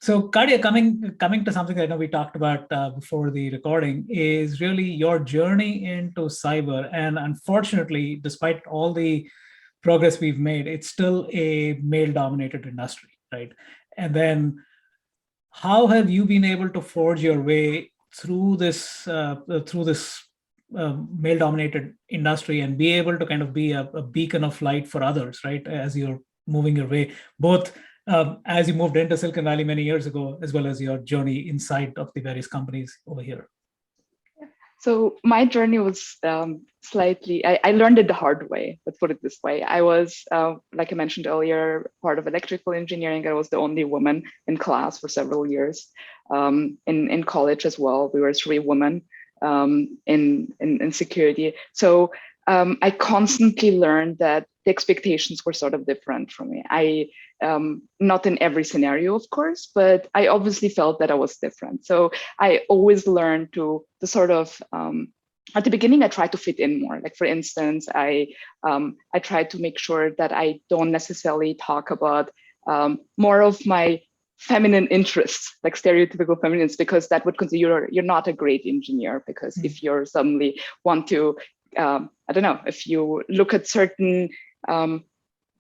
So, Kadia, coming to something I know we talked about before the recording is really your journey into cyber. And unfortunately, despite all the progress we've made, it's still a male-dominated industry, right? And then, how have you been able to forge your way through this male-dominated industry and be able to kind of be a beacon of light for others, right? As you're moving your way, both as you moved into Silicon Valley many years ago, as well as your journey inside of the various companies over here. So my journey was slightly, I learned it the hard way, let's put it this way. I was, like I mentioned earlier, part of electrical engineering. I was the only woman in class for several years. In college as well, we were 3 women in security. So I constantly learned that the expectations were sort of different from me. Not in every scenario, of course, but I obviously felt that I was different. So I always learned to sort of, at the beginning, I tried to fit in more. Like, for instance, I tried to make sure that I don't necessarily talk about more of my feminine interests, like stereotypical feminines, because that would consider you're not a great engineer. Because if you're suddenly want to, I don't know, if you look at certain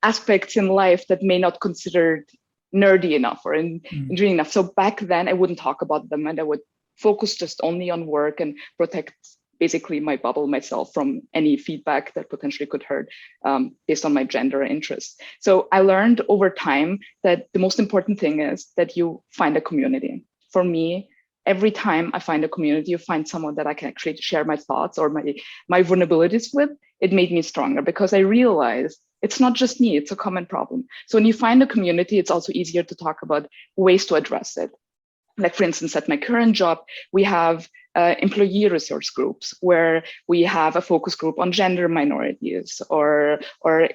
aspects in life that may not considered nerdy enough or engineering enough. So back then I wouldn't talk about them, and I would focus just only on work and protect basically my bubble myself from any feedback that potentially could hurt based on my gender or interest. So I learned over time that the most important thing is that you find a community. For me, every time I find a community, you find someone that I can actually share my thoughts or my vulnerabilities with, it made me stronger, because I realized it's not just me, it's a common problem. So when you find a community, it's also easier to talk about ways to address it. Like, for instance, at my current job, we have employee resource groups where we have a focus group on gender minorities or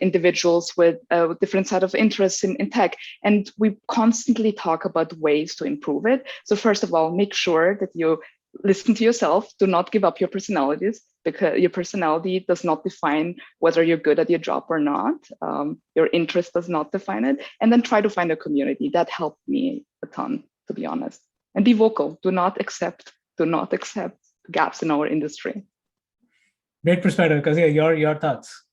individuals with different set of interests in tech. And we constantly talk about ways to improve it. So first of all, make sure that you listen to yourself. Do not give up your personalities, because your personality does not define whether you're good at your job or not. Your interest does not define it. And then try to find a community. That helped me a ton, to be honest. And be vocal. Do not accept gaps in our industry. Great perspective, Keziah. Your thoughts.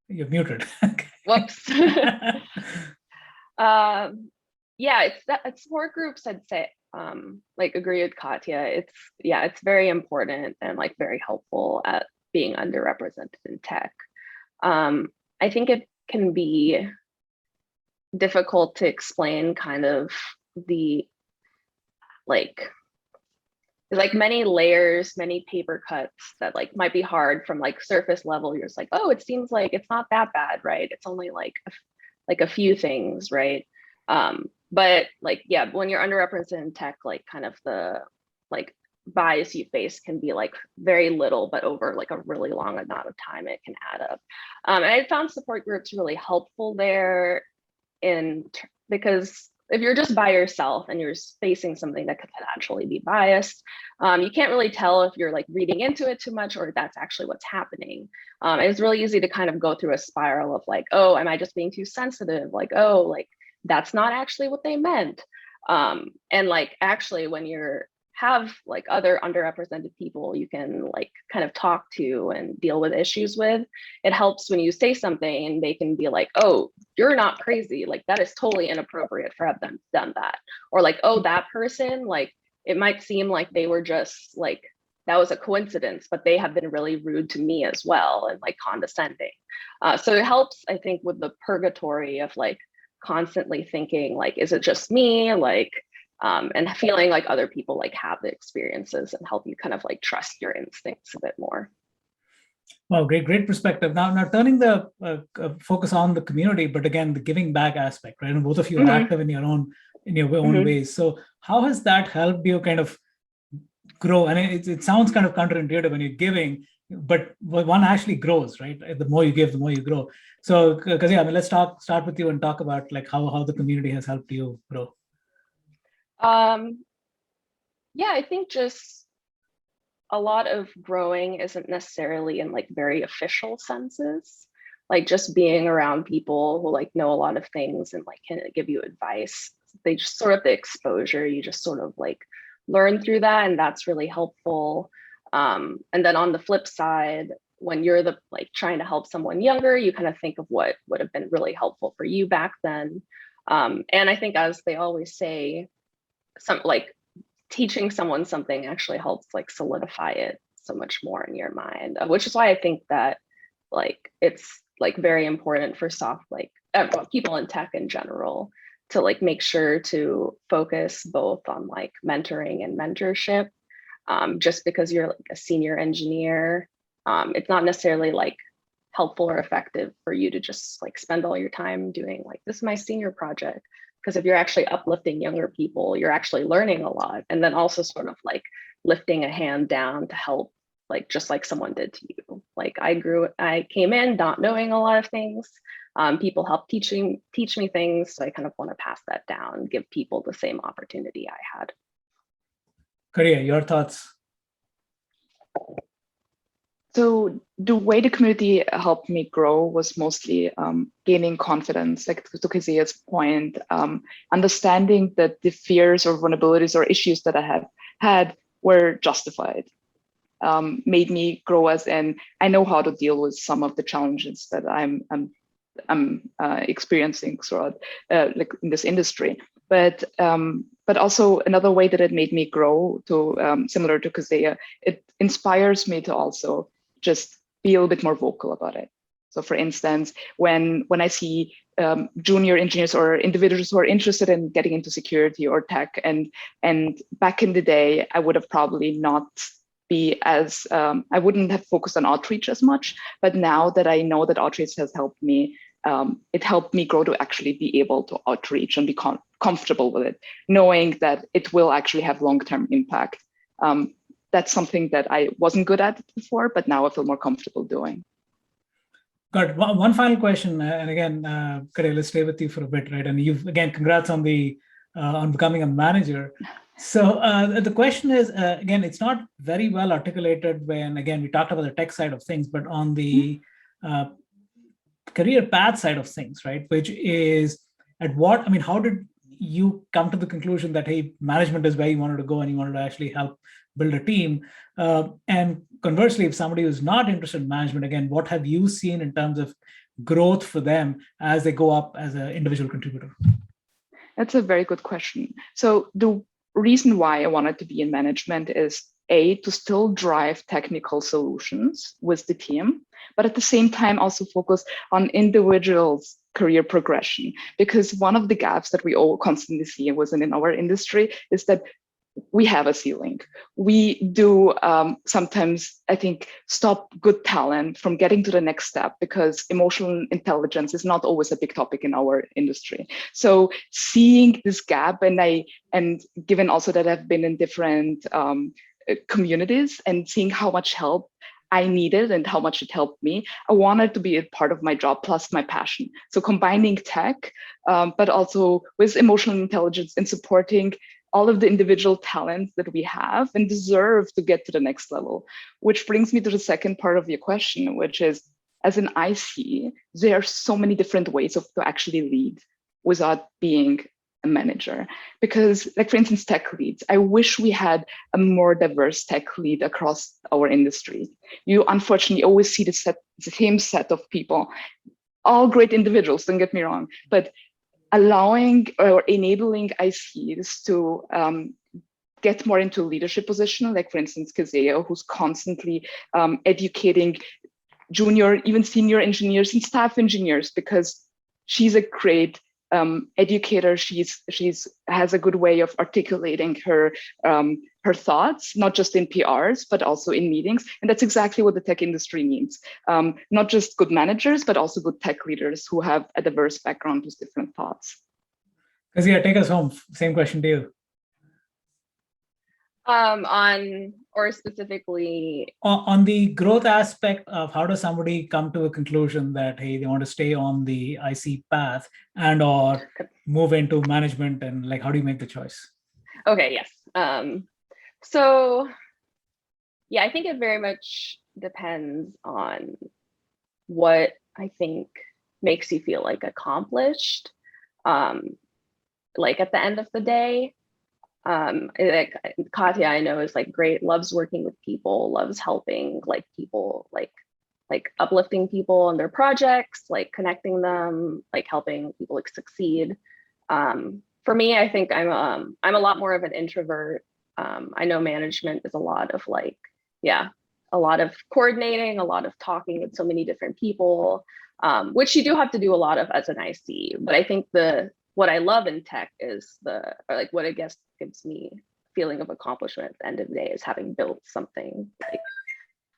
You're muted. Whoops. Yeah, it's support groups, I'd say. Like, agree with Katia. It's very important and like very helpful at being underrepresented in tech. I think it can be difficult to explain kind of the like many layers, many paper cuts that like might be hard from like surface level. You're just like, oh, it seems like it's not that bad, right? It's only like a few things, right? But like, yeah, when you're underrepresented in tech, like kind of the like bias you face can be like very little, but over like a really long amount of time, it can add up. And I found support groups really helpful there because if you're just by yourself and you're facing something that could potentially be biased, you can't really tell if you're like reading into it too much or that's actually what's happening. And it's really easy to kind of go through a spiral of like, oh, am I just being too sensitive? Like, oh, like that's not actually what they meant. And like, actually, when you're have like other underrepresented people you can like kind of talk to and deal with issues with, it helps when you say something and they can be like, oh, you're not crazy, like that is totally inappropriate for have them done that, or like, oh, that person, like it might seem like they were just like that was a coincidence, but they have been really rude to me as well and like condescending. So it helps, I think, with the purgatory of like constantly thinking like, is it just me, like and feeling like other people like have the experiences and help you kind of like trust your instincts a bit more. Wow, great perspective. Now turning the focus on the community, but again, the giving back aspect, right? And both of you are active in your own ways. So how has that helped you kind of grow? And it sounds kind of counterintuitive when you're giving, but one actually grows, right? The more you give, the more you grow. So, Keziah, I mean, let's start with you and talk about like how the community has helped you grow. Yeah, I think just a lot of growing isn't necessarily in like very official senses. like just being around people who like know a lot of things and like can give you advice. They just sort of the exposure, you just sort of like learn through that, and that's really helpful. And then on the flip side, when you're the like trying to help someone younger, you kind of think of what would have been really helpful for you back then. And I think, as they always say, some like teaching someone something actually helps like solidify it so much more in your mind, which is why I think that like it's like very important for people in tech in general to like make sure to focus both on like mentoring and mentorship. Just because you're like a senior engineer, it's not necessarily like helpful or effective for you to just like spend all your time doing like, this is my senior project. Because if you're actually uplifting younger people, you're actually learning a lot. And then also sort of like lifting a hand down to help, like just like someone did to you. Like I came in not knowing a lot of things. People helped teach me things. So I kind of want to pass that down, give people the same opportunity I had. Kadia, your thoughts? So the way the community helped me grow was mostly gaining confidence, like to Keziah's point, understanding that the fears or vulnerabilities or issues that I have had were justified, made me grow as in, I know how to deal with some of the challenges that I'm experiencing throughout like in this industry. But also another way that it made me grow to similar to Keziah, it inspires me to also just be a little bit more vocal about it. So for instance, when I see junior engineers or individuals who are interested in getting into security or tech, and back in the day, I would have probably not be as, I wouldn't have focused on outreach as much, but now that I know that outreach has helped me, it helped me grow to actually be able to outreach and be comfortable with it, knowing that it will actually have long-term impact. That's something that I wasn't good at before, but now I feel more comfortable doing. Got it. One final question, and again, Kadia, let's stay with you for a bit, right? And you've again, congrats on the on becoming a manager. So the question is, again, it's not very well articulated when, again, we talked about the tech side of things, but on the career path side of things, right? Which is how did you come to the conclusion that, hey, management is where you wanted to go and you wanted to actually help build a team? And conversely, if somebody who's not interested in management, again, what have you seen in terms of growth for them as they go up as an individual contributor? That's a very good question. So the reason why I wanted to be in management is to still drive technical solutions with the team, but at the same time also focus on individuals' career progression. Because one of the gaps that we all constantly see in our industry is that we have a ceiling. We do sometimes, I think, stop good talent from getting to the next step because emotional intelligence is not always a big topic in our industry. So seeing this gap, and given also that I've been in different communities and seeing how much help I needed and how much it helped me, I wanted to be a part of my job plus my passion. So combining tech, but also with emotional intelligence and supporting all of the individual talents that we have and deserve to get to the next level. Which brings me to the second part of your question, which is, as an IC, there are so many different ways to actually lead without being a manager. Because, like, for instance, tech leads, I wish we had a more diverse tech lead across our industry. You unfortunately always see the same set of people, all great individuals, don't get me wrong, but allowing or enabling ICs to get more into leadership position, like for instance, Keziah, who's constantly educating junior, even senior engineers and staff engineers, because she's a great educator. She's has a good way of articulating her thoughts, not just in PRs, but also in meetings. And that's exactly what the tech industry needs. Not just good managers, but also good tech leaders who have a diverse background with different thoughts. Keziah, take us home. Same question to you. Specifically on the growth aspect of how does somebody come to a conclusion that, hey, they want to stay on the IC path and or move into management, and like, how do you make the choice? Okay, yes. So yeah, I think it very much depends on what I think makes you feel like accomplished, like at the end of the day. Like Kadia, I know, is like great, loves working with people, loves helping like people, like uplifting people and their projects, like connecting them, like helping people like succeed. For me, I think I'm a lot more of an introvert. I know management is a lot of like, yeah, a lot of coordinating, a lot of talking with so many different people, which you do have to do a lot of as an IC. But I think what I love in tech is what I guess gives me a feeling of accomplishment at the end of the day is having built something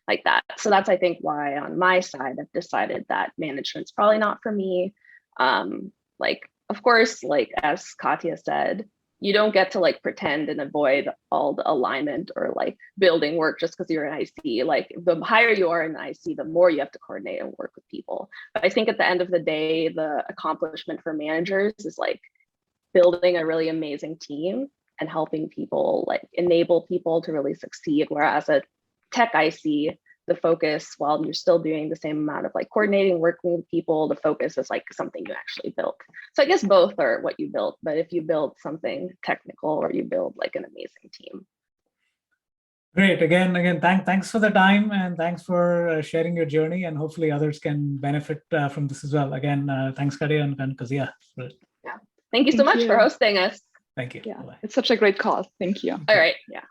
like that. So that's, I think, why on my side, I've decided that management's probably not for me. Like, of course, like as Kadia said, you don't get to like pretend and avoid all the alignment or like building work just because you're an IC. Like the higher you are in an IC, the more you have to coordinate and work with people. But I think at the end of the day, the accomplishment for managers is like building a really amazing team and helping people, like enable people to really succeed. Whereas a tech IC, the focus, while you're still doing the same amount of like coordinating, working with people, the focus is like something you actually built. So I guess both are what you built, but if you build something technical or you build like an amazing team. Great. Again, thanks for the time and thanks for sharing your journey, and hopefully others can benefit from this as well. Again, thanks, Kadia and Keziah. Yeah. Thank you so much for hosting us. Thank you. Yeah, it's such a great cause. Thank you. All right. Yeah.